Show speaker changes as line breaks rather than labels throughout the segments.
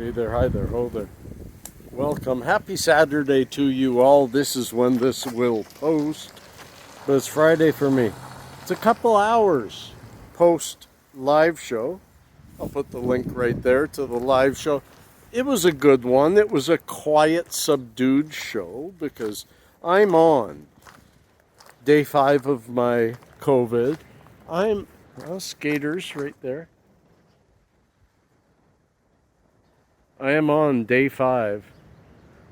Hey there, hi there, ho there. Welcome. Happy Saturday to you all. This is when this will post, but it's Friday for me. It's a couple hours post live show. I'll put the link right there to the live show. It was a good one. It was a quiet, subdued show because I'm on day 5 of my COVID. Skaters right there. I am on day 5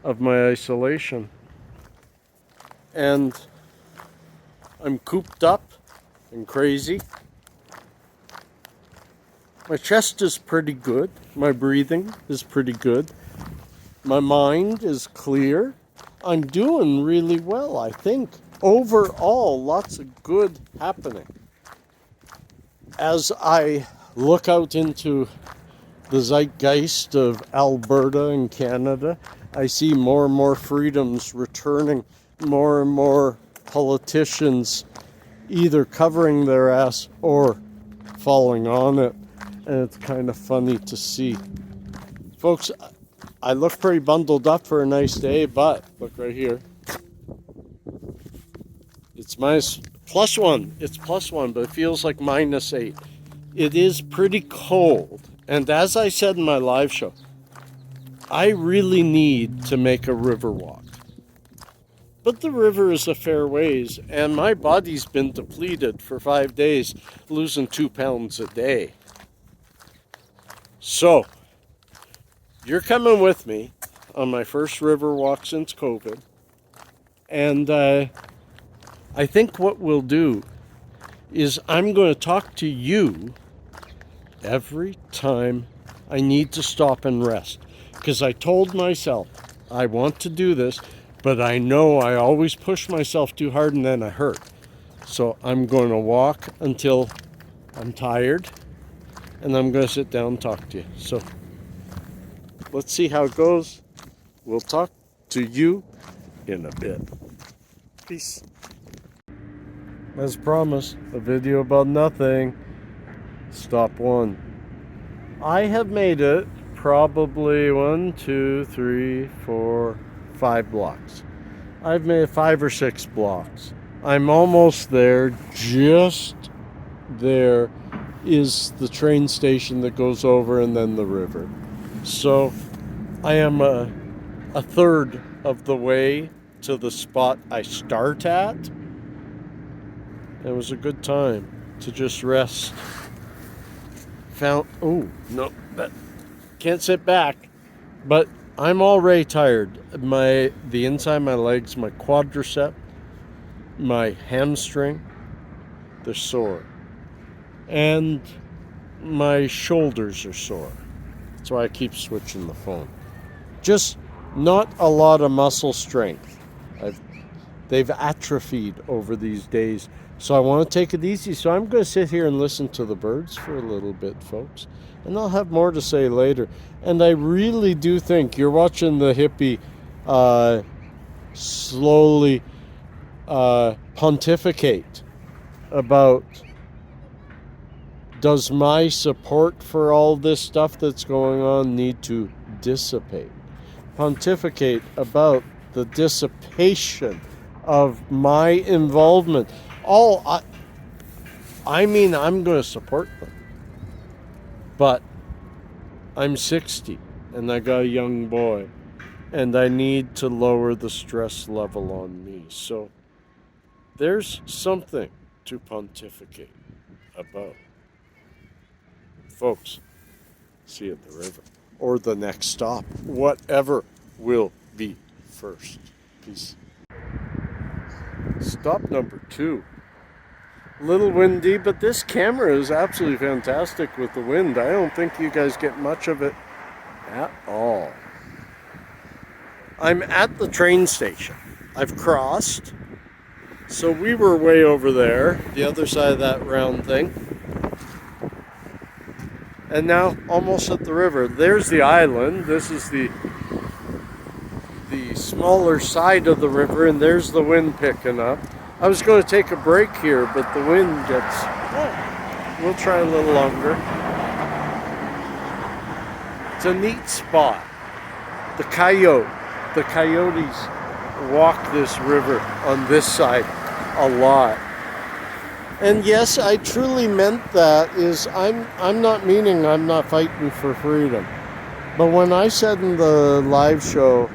of my isolation. And I'm cooped up and crazy. My chest is pretty good. My breathing is pretty good. My mind is clear. I'm doing really well, I think. Overall, lots of good happening. As I look out into the zeitgeist of Alberta and Canada, I see more and more freedoms returning, more and more politicians either covering their ass or falling on it. And it's kind of funny to see. Folks, I look pretty bundled up for a nice day, but look right here. It's +1. It's +1, but it feels like -8. It is pretty cold. And as I said in my live show, I really need to make a river walk. But the river is a fair ways, and my body's been depleted for 5 days, losing 2 pounds a day. So, you're coming with me on my first river walk since COVID. And I think what we'll do is I'm going to talk to you every time I need to stop and rest. Because I told myself I want to do this, but I know I always push myself too hard and then I hurt. So I'm going to walk until I'm tired, and I'm going to sit down and talk to you. So let's see how it goes. We'll talk to you in a bit. Peace. As promised, a video about nothing. Stop 1. I have made it probably 1, 2, 3, 4, 5 blocks. I've made 5 or 6 blocks. I'm almost there. Just there is the train station that goes over and then the river. So I am a third of the way to the spot I start at. It was a good time to just rest. Can't sit back, but I'm already tired. The inside of my legs, my quadricep, my hamstring, they're sore. And my shoulders are sore. That's why I keep switching the phone. Just not a lot of muscle strength. They've atrophied over these days. So I want to take it easy. So I'm going to sit here and listen to the birds for a little bit, folks. And I'll have more to say later. And I really do think you're watching the hippie slowly pontificate about, does my support for all this stuff that's going on need to dissipate? Pontificate about the dissipation of my involvement. I'm going to support them. But I'm 60 and I got a young boy and I need to lower the stress level on me. So there's something to pontificate about. Folks, see you at the river or the next stop, whatever will be first. Peace. Stop number 2. A little windy, but this camera is absolutely fantastic with the wind. I don't think you guys get much of it at all. I'm at the train station. I've crossed. So we were way over there, the other side of that round thing. And now almost at the river. There's the island. This is the smaller side of the river, and there's the wind picking up. I was going to take a break here, but the wind gets... we'll try a little longer. It's a neat spot. The coyotes walk this river on this side a lot. And yes, I truly meant that. I'm not meaning I'm not fighting for freedom. But when I said in the live show,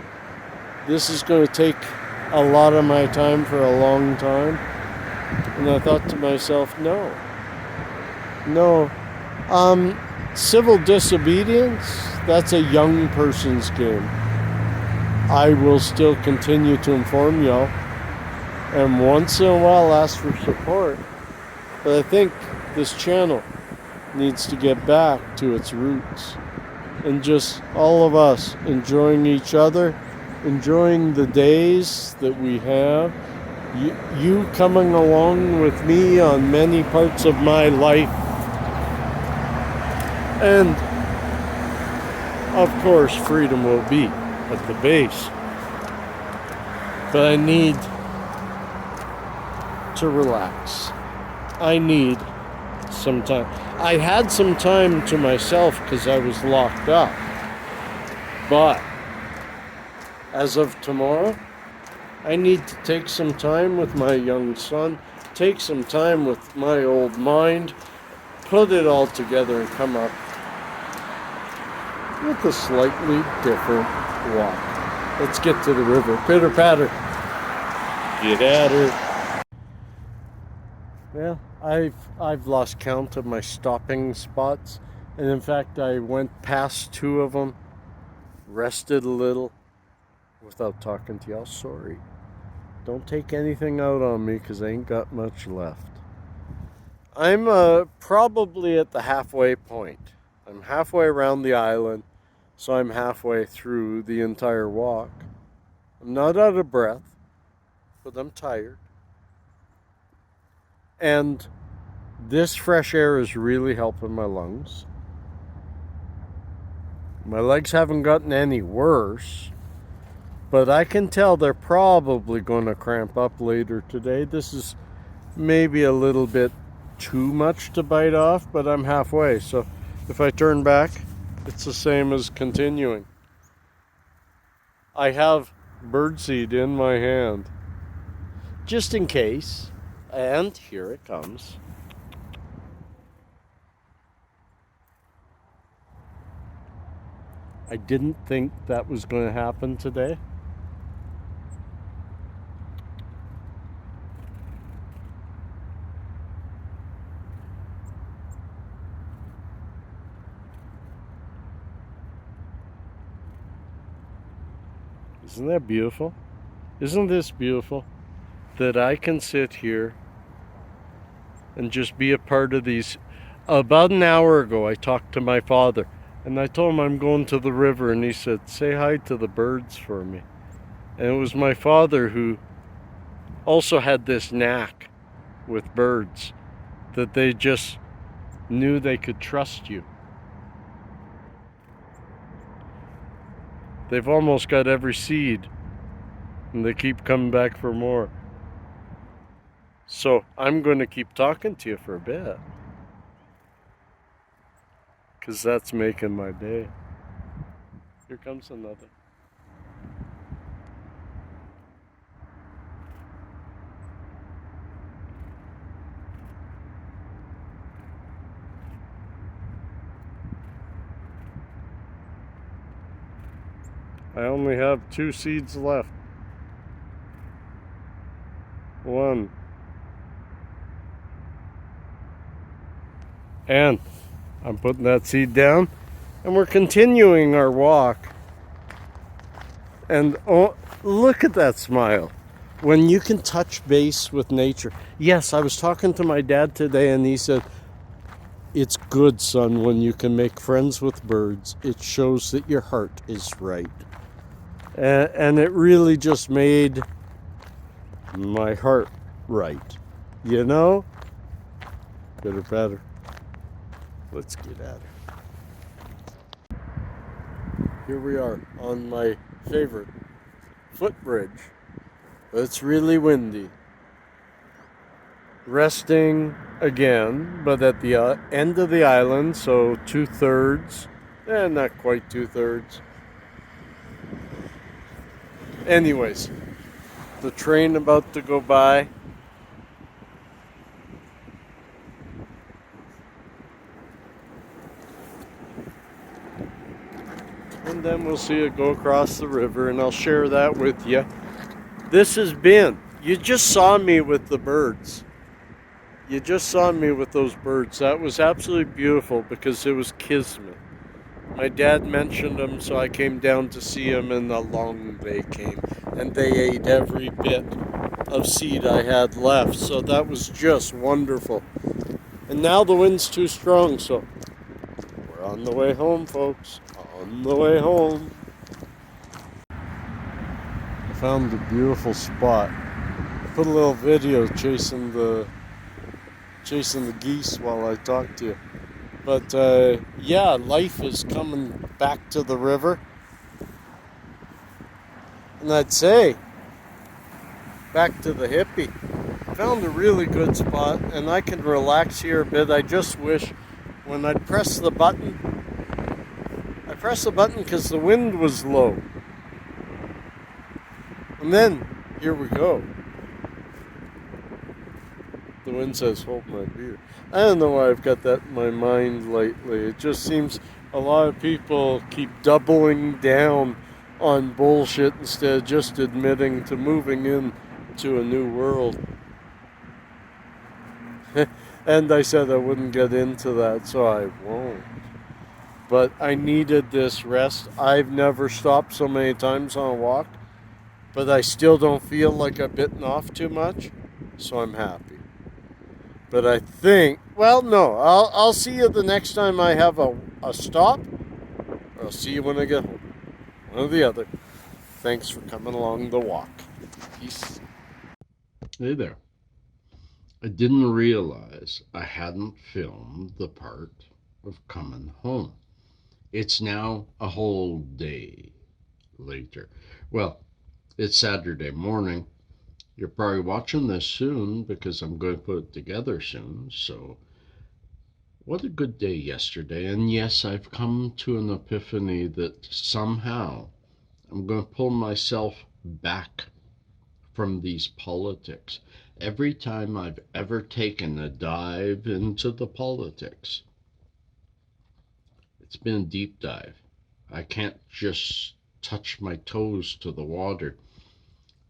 this is going to take a lot of my time for a long time, and I thought to myself, no. Civil disobedience, that's a young person's game. I will still continue to inform y'all, and once in a while ask for support. But I think this channel needs to get back to its roots. And just all of us enjoying each other, enjoying the days that we have. You coming along with me on many parts of my life. And of course, freedom will be at the base. But I need to relax. I need some time. I had some time to myself because I was locked up. But as of tomorrow, I need to take some time with my young son, take some time with my old mind, put it all together and come up with a slightly different walk. Let's get to the river. Pitter patter. Get at her. Well, I've lost count of my stopping spots, and in fact I went past 2 of them, rested a little, without talking to y'all. Sorry. Don't take anything out on me because I ain't got much left. I'm probably at the halfway point. I'm halfway around the island, so I'm halfway through the entire walk. I'm not out of breath, but I'm tired. And this fresh air is really helping my lungs. My legs haven't gotten any worse, but I can tell they're probably going to cramp up later today. This is maybe a little bit too much to bite off, but I'm halfway. So if I turn back, it's the same as continuing. I have birdseed in my hand, just in case. And here it comes. I didn't think that was going to happen today. Isn't that beautiful? Isn't this beautiful? That I can sit here and just be a part of these. About an hour ago, I talked to my father, and I told him I'm going to the river, and he said, say hi to the birds for me. And it was my father who also had this knack with birds, that they just knew they could trust you. They've almost got every seed, and they keep coming back for more. So I'm going to keep talking to you for a bit, because that's making my day. Here comes another. I only have 2 seeds left. 1. And I'm putting that seed down, and we're continuing our walk. And oh, look at that smile. When you can touch base with nature. Yes, I was talking to my dad today, and he said, it's good, son, when you can make friends with birds. It shows that your heart is right. And it really just made my heart right. You know? Better. Let's get at it. Here we are on my favorite footbridge. It's really windy. Resting again, but at the end of the island, so 2/3 Not quite 2/3. Anyways, the train about to go by. And then we'll see it go across the river, and I'll share that with you. This has been, you just saw me with the birds. You just saw me with those birds. That was absolutely beautiful because it was kismet. My dad mentioned them, so I came down to see them, and along they came. And they ate every bit of seed I had left, so that was just wonderful. And now the wind's too strong, so we're on the way home, folks. On the way home. I found a beautiful spot. I put a little video chasing the geese while I talk to you. But yeah, life is coming back to the river. And I'd say, back to the Hippie. Found a really good spot, and I can relax here a bit. I just wish when I'd press the button, I pressed the button because the wind was low. And then, here we go. The wind says, hold my beer. I don't know why I've got that in my mind lately. It just seems a lot of people keep doubling down on bullshit instead of just admitting to moving into a new world. And I said I wouldn't get into that, so I won't. But I needed this rest. I've never stopped so many times on a walk, but I still don't feel like I've bitten off too much, so I'm happy. But I think, well, no, I'll see you the next time I have a stop, or I'll see you when I get home. One or the other. Thanks for coming along the walk. Peace. Hey there. I didn't realize I hadn't filmed the part of coming home. It's now a whole day later. Well, it's Saturday morning. You're probably watching this soon because I'm going to put it together soon. So, what a good day yesterday. And yes, I've come to an epiphany that somehow I'm going to pull myself back from these politics. Every time I've ever taken a dive into the politics, it's been a deep dive. I can't just touch my toes to the water.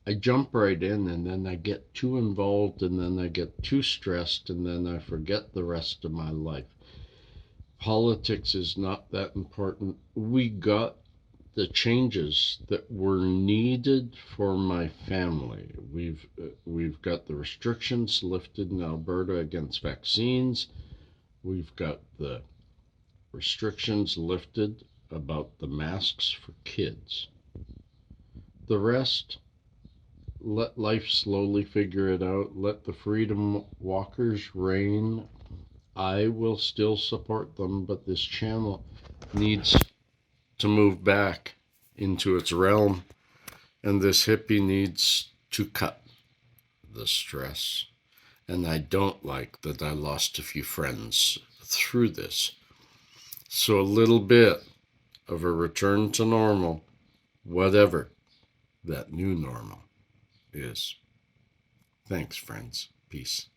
I jump right in, and then I get too involved, and then I get too stressed, and then I forget the rest of my life. Politics is not that important. We got the changes that were needed for my family. We've got the restrictions lifted in Alberta against vaccines. We've got the restrictions lifted about the masks for kids. The rest, let life slowly figure it out. Let the freedom walkers reign. I will still support them, but this channel needs to move back into its realm, and this hippie needs to cut the stress. And I don't like that I lost a few friends through this. So a little bit of a return to normal, whatever that new normal is. Thanks, friends. Peace.